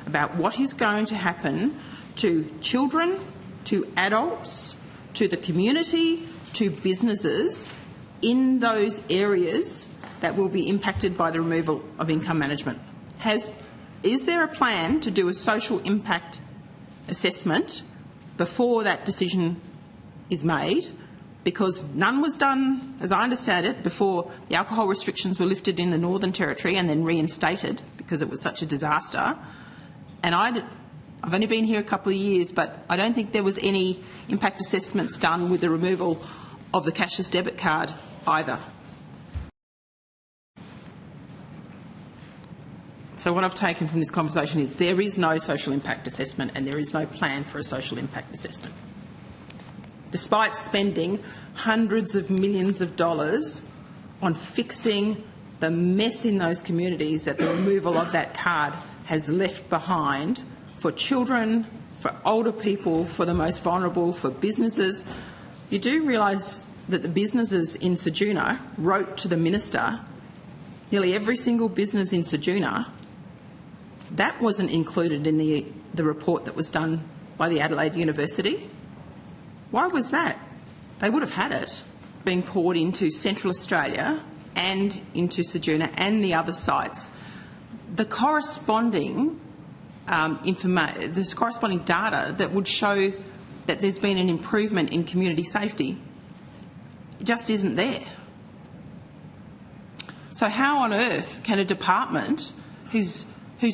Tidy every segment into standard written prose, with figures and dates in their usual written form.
about what is going to happen to children, to adults, to the community, to businesses in those areas that will be impacted by the removal of income management. Is there a plan to do a social impact assessment before that decision is made? Because none was done, as I understand it, before the alcohol restrictions were lifted in the Northern Territory and then reinstated because it was such a disaster. And I've only been here a couple of years, but I don't think there was any impact assessments done with the removal of the cashless debit card either. So what I've taken from this conversation is there is no social impact assessment and there is no plan for a social impact assessment. Despite spending hundreds of millions of dollars on fixing the mess in those communities that the removal of that card has left behind for children, for older people, for the most vulnerable, for businesses. You do realise that the businesses in Ceduna wrote to the minister, nearly every single business in Ceduna. That wasn't included in the report that was done by the Adelaide University. Why was that? They would have had it being poured into Central Australia and into Ceduna and the other sites. The corresponding data that would show that there's been an improvement in community safety just isn't there. So how on earth can a department whose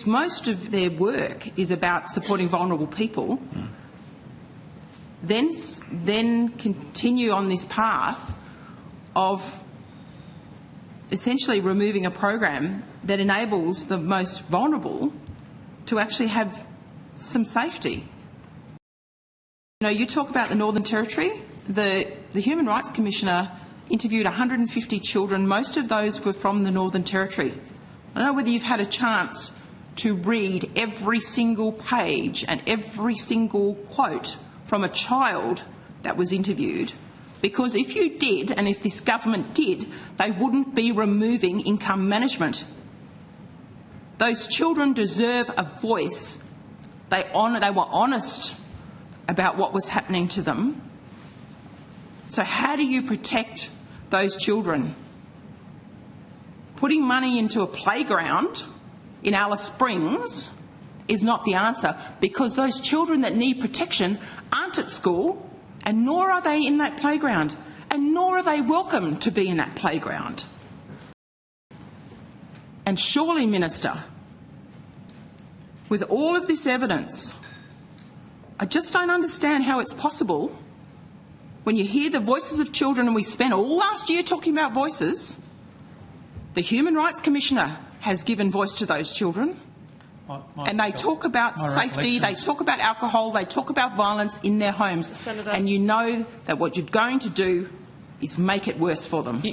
most of their work is about supporting vulnerable people then continue on this path of essentially removing a program that enables the most vulnerable to actually have some safety? You know, you talk about the Northern Territory. The Human Rights Commissioner interviewed 150 children. Most of those were from the Northern Territory. I don't know whether you've had a chance to read every single page and every single quote from a child that was interviewed, because if you did, and if this government did, they wouldn't be removing income management. Those children deserve a voice. They were honest about what was happening to them. So how do you protect those children? Putting money into a playground in Alice Springs is not the answer, because those children that need protection aren't at school, and nor are they in that playground, and nor are they welcome to be in that playground. And surely, Minister, with all of this evidence, I just don't understand how it's possible when you hear the voices of children, and we spent all last year talking about voices. The Human Rights Commissioner has given voice to those children. And they talk about safety, they talk about alcohol, they talk about violence in their homes. Senator, and you know that what you're going to do is make it worse for them.